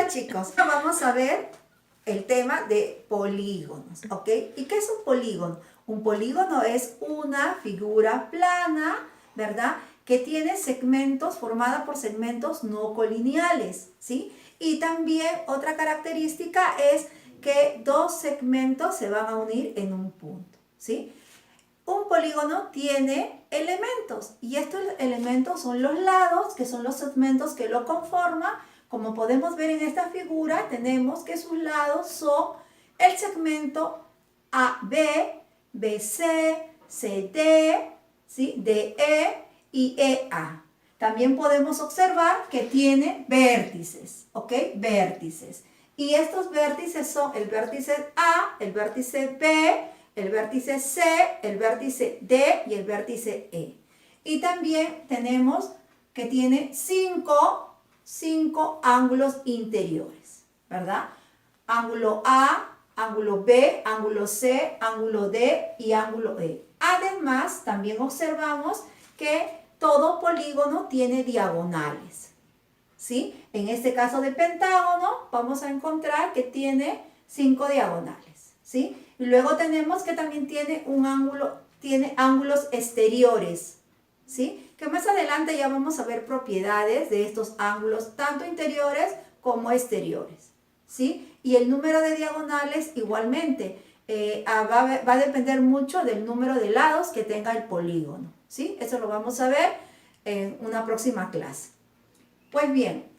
Hola chicos, vamos a ver el tema de polígonos, ¿ok? ¿Y qué es un polígono? Un polígono es una figura plana, ¿verdad? Que tiene segmentos, formada por segmentos no colineales, ¿sí? Y también otra característica es que dos segmentos se van a unir en un punto, ¿sí? Un polígono tiene elementos y estos elementos son los lados, que son los segmentos que lo conforman. Como podemos ver en esta figura, tenemos que sus lados son el segmento AB, BC, CD, ¿sí? DE y EA. También podemos observar que tiene vértices, ¿ok? Vértices. Y estos vértices son el vértice A, el vértice B, el vértice C, el vértice D y el vértice E. Y también tenemos que tiene cinco ángulos interiores, ¿verdad? Ángulo A, ángulo B, ángulo C, ángulo D y ángulo E. Además, también observamos que todo polígono tiene diagonales, ¿sí? En este caso de pentágono, vamos a encontrar que tiene 5 diagonales, ¿sí? Y luego tenemos que también tiene un ángulo, tiene ángulos exteriores, ¿sí? Que más adelante ya vamos a ver propiedades de estos ángulos, tanto interiores como exteriores, ¿sí? Y el número de diagonales igualmente va a depender mucho del número de lados que tenga el polígono, ¿sí? Eso lo vamos a ver en una próxima clase. Pues bien,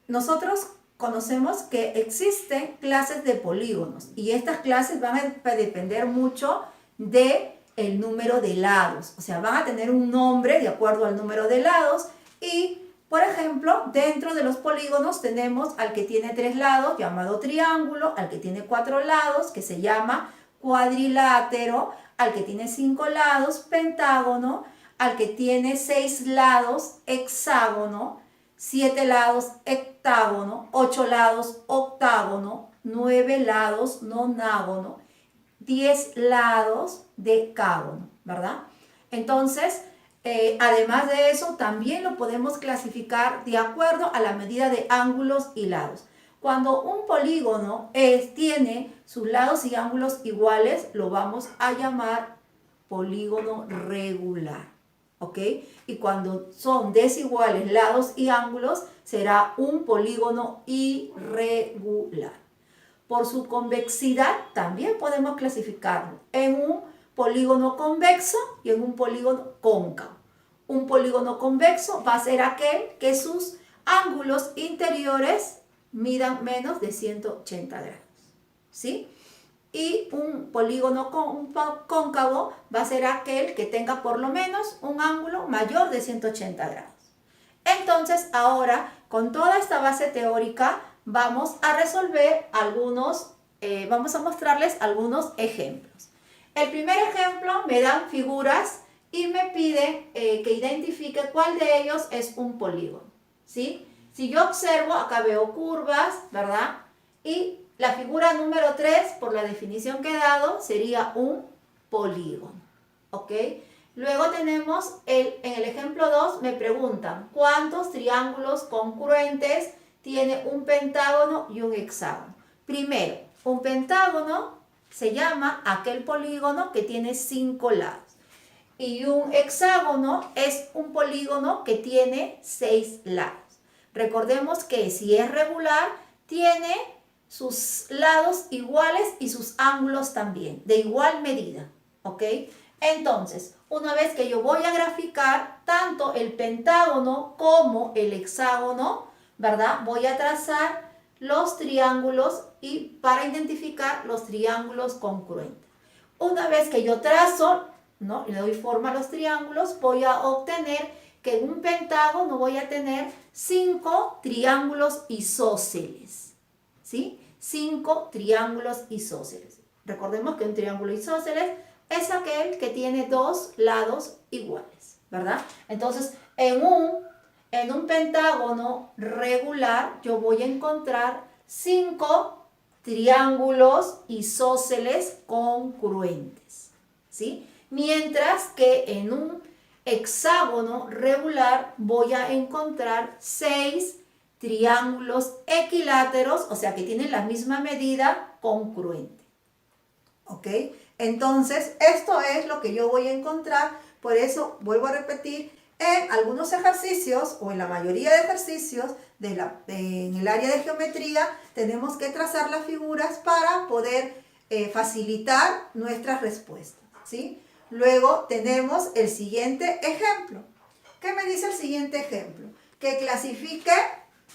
nosotros conocemos que existen clases de polígonos y estas clases van a depender mucho del número de lados, o sea, van a tener un nombre de acuerdo al número de lados y, por ejemplo, dentro de los polígonos tenemos al que tiene 3 lados llamado triángulo, al que tiene 4 lados que se llama cuadrilátero, al que tiene 5 lados pentágono, al que tiene 6 lados hexágono, 7 lados heptágono, 8 lados octágono, 9 lados nonágono, 10 lados decágono, ¿verdad? Entonces, además de eso, también lo podemos clasificar de acuerdo a la medida de ángulos y lados. Cuando un polígono tiene sus lados y ángulos iguales, lo vamos a llamar polígono regular, ¿ok? Y cuando son desiguales lados y ángulos, será un polígono irregular. Por su convexidad también podemos clasificarlo en un polígono convexo y en un polígono cóncavo. Un polígono convexo va a ser aquel que sus ángulos interiores midan menos de 180 grados, ¿sí? Y un polígono cóncavo va a ser aquel que tenga por lo menos un ángulo mayor de 180 grados. Entonces, ahora, con toda esta base teórica, vamos a resolver vamos a mostrarles algunos ejemplos. El primer ejemplo me dan figuras y me piden que identifique cuál de ellos es un polígono, ¿sí? Si yo observo, acá veo curvas, ¿verdad? Y la figura número 3, por la definición que he dado, sería un polígono, ¿ok? Luego tenemos, en el ejemplo 2, me preguntan, ¿cuántos triángulos congruentes tiene un pentágono y un hexágono? Primero, un pentágono se llama aquel polígono que tiene 5 lados. Y un hexágono es un polígono que tiene 6 lados. Recordemos que si es regular, tiene sus lados iguales y sus ángulos también, de igual medida, ¿ok? Entonces, una vez que yo voy a graficar tanto el pentágono como el hexágono, ¿verdad? Voy a trazar los triángulos y para identificar los triángulos congruentes. Una vez que yo trazo, ¿no? Y le doy forma a los triángulos, voy a obtener que en un pentágono voy a tener 5 triángulos isósceles, ¿sí? 5 triángulos isósceles. Recordemos que un triángulo isósceles es aquel que tiene 2 lados iguales, ¿verdad? Entonces, en un pentágono regular yo voy a encontrar 5 triángulos isósceles congruentes, ¿sí? Mientras que en un hexágono regular voy a encontrar 6 triángulos equiláteros, o sea que tienen la misma medida, congruente. ¿Ok? Entonces, esto es lo que yo voy a encontrar. Por eso, vuelvo a repetir, en algunos ejercicios, o en la mayoría de ejercicios, en el área de geometría, tenemos que trazar las figuras para poder facilitar nuestras respuestas, ¿sí? Luego tenemos el siguiente ejemplo. ¿Qué me dice el siguiente ejemplo? Que clasifique,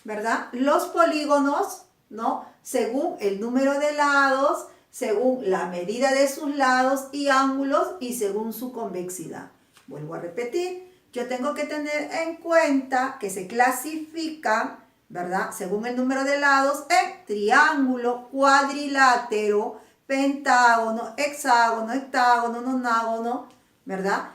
¿verdad?, los polígonos, ¿no?, según el número de lados, según la medida de sus lados y ángulos y según su convexidad. Vuelvo a repetir, yo tengo que tener en cuenta que se clasifican, ¿verdad?, según el número de lados en triángulo, cuadrilátero, pentágono, hexágono, heptágono, nonágono, ¿verdad?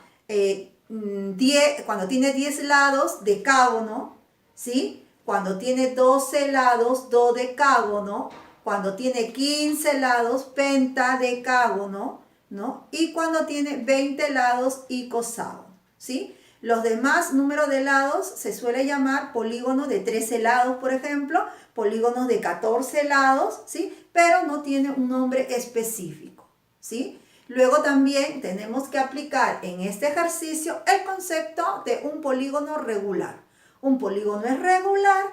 Cuando tiene 10 lados, decágono, ¿sí? Cuando tiene 12 lados, dodecágono. Cuando tiene 15 lados, pentadecágono, ¿no? Y cuando tiene 20 lados, icoságono, ¿sí? Los demás números de lados se suele llamar polígonos de 13 lados, por ejemplo, polígonos de 14 lados, ¿sí? Pero no tiene un nombre específico, ¿sí? Luego también tenemos que aplicar en este ejercicio el concepto de un polígono regular. Un polígono es regular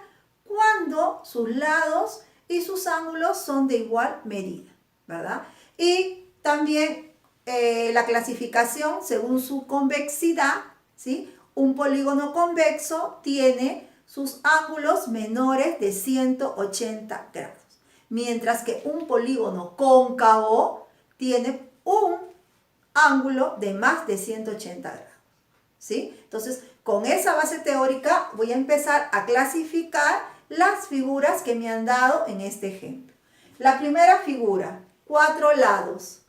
cuando sus lados y sus ángulos son de igual medida, ¿verdad? Y también la clasificación según su convexidad, ¿sí? Un polígono convexo tiene sus ángulos menores de 180 grados, mientras que un polígono cóncavo tiene un ángulo de más de 180 grados, ¿sí? Entonces, con esa base teórica voy a empezar a clasificar las figuras que me han dado en este ejemplo. La primera figura, 4 lados,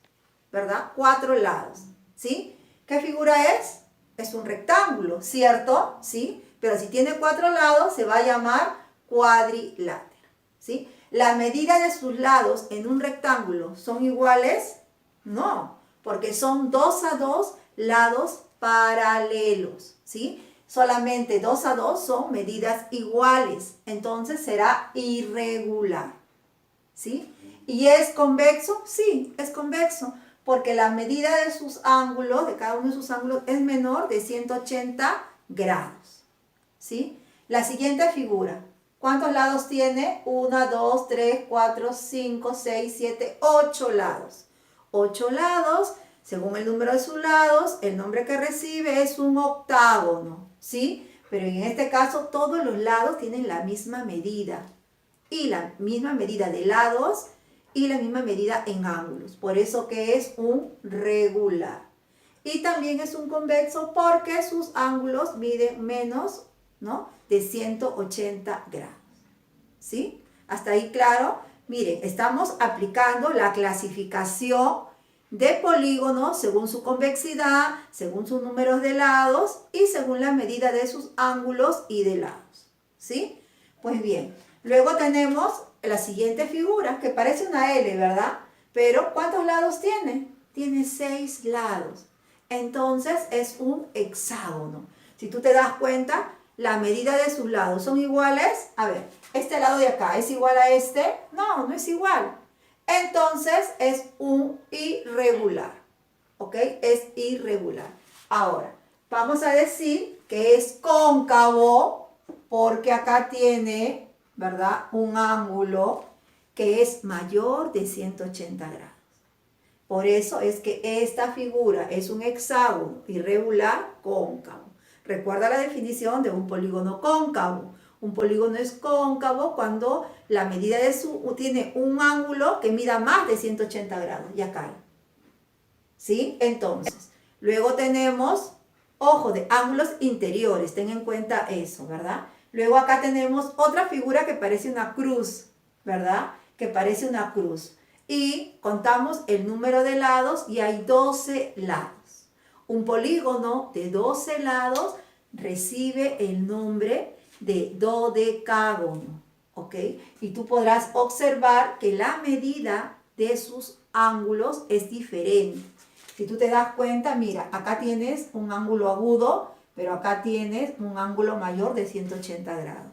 ¿verdad? 4 lados, ¿sí? ¿Qué figura es? Es un rectángulo, ¿cierto? ¿Sí? Pero si tiene 4 lados se va a llamar cuadrilátero, ¿sí? ¿La medida de sus lados en un rectángulo son iguales? No, porque son 2 a 2 lados paralelos, ¿sí? Solamente 2 a 2 son medidas iguales, entonces será irregular, ¿sí? ¿Y es convexo? Sí, es convexo, porque la medida de sus ángulos, de cada uno de sus ángulos, es menor de 180 grados, ¿sí? La siguiente figura, ¿cuántos lados tiene? 1, 2, 3, 4, 5, 6, 7, 8 lados. 8 lados, según el número de sus lados, el nombre que recibe es un octágono, ¿sí? Pero en este caso todos los lados tienen la misma medida, y la misma medida de lados y la misma medida en ángulos. Por eso que es un regular. Y también es un convexo porque sus ángulos miden menos, ¿no?, de 180 grados, ¿sí? ¿Hasta ahí claro? Miren, estamos aplicando la clasificación de polígonos según su convexidad, según sus números de lados y según la medida de sus ángulos y de lados, ¿sí? Pues bien, luego tenemos la siguiente figura que parece una L, ¿verdad? Pero ¿cuántos lados tiene? Tiene 6 lados. Entonces es un hexágono. Si tú te das cuenta, la medida de sus lados son iguales. A ver, este lado de acá, ¿es igual a este? No, no es igual. Entonces es un irregular, ¿ok? Es irregular. Ahora, vamos a decir que es cóncavo porque acá tiene, ¿verdad?, un ángulo que es mayor de 180 grados. Por eso es que esta figura es un hexágono irregular cóncavo. Recuerda la definición de un polígono cóncavo. Un polígono es cóncavo cuando la medida de tiene un ángulo que mida más de 180 grados. Ya cae, ¿sí? Entonces, luego tenemos, ojo, de ángulos interiores. Ten en cuenta eso, ¿verdad? Luego acá tenemos otra figura que parece una cruz, ¿verdad? Que parece una cruz. Y contamos el número de lados y hay 12 lados. Un polígono de 12 lados recibe el nombre de dodecágono, ¿ok? Y tú podrás observar que la medida de sus ángulos es diferente. Si tú te das cuenta, mira, acá tienes un ángulo agudo, pero acá tienes un ángulo mayor de 180 grados,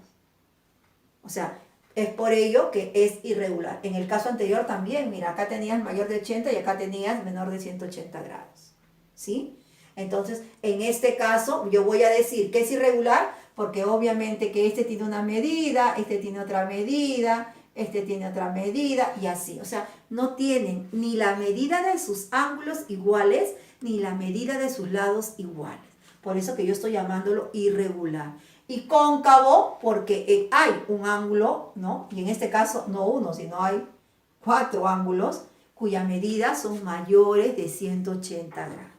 O sea, es por ello que es irregular. En el caso anterior también, mira, acá tenías mayor de 80 y acá tenías menor de 180 grados. ¿Sí? Entonces, en este caso, yo voy a decir que es irregular porque obviamente que este tiene una medida, este tiene otra medida, este tiene otra medida y así. O sea, no tienen ni la medida de sus ángulos iguales, ni la medida de sus lados iguales. Por eso que yo estoy llamándolo irregular. Y cóncavo porque hay un ángulo, ¿no? Y en este caso no uno, sino hay 4 ángulos cuyas medidas son mayores de 180 grados.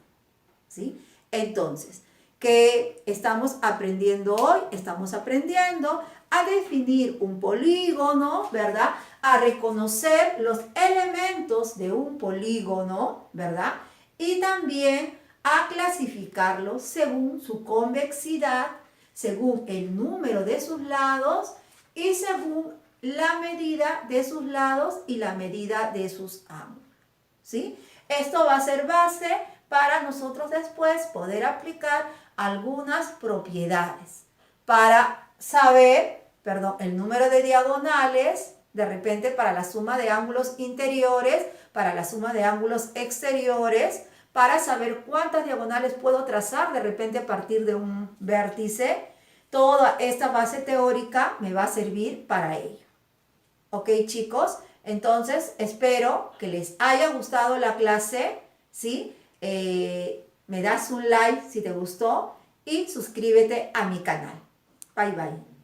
¿Sí? Entonces, ¿qué estamos aprendiendo hoy? Estamos aprendiendo a definir un polígono, ¿verdad? A reconocer los elementos de un polígono, ¿verdad? Y también a clasificarlos según su convexidad, según el número de sus lados y según la medida de sus lados y la medida de sus ángulos. ¿Sí? Esto va a ser base para nosotros después poder aplicar algunas propiedades para saber, perdón, el número de diagonales, de repente para la suma de ángulos interiores, para la suma de ángulos exteriores, para saber cuántas diagonales puedo trazar de repente a partir de un vértice. Toda esta base teórica me va a servir para ello. ¿Ok, chicos? Entonces, espero que les haya gustado la clase, ¿sí? Me das un like si te gustó y suscríbete a mi canal. Bye, bye.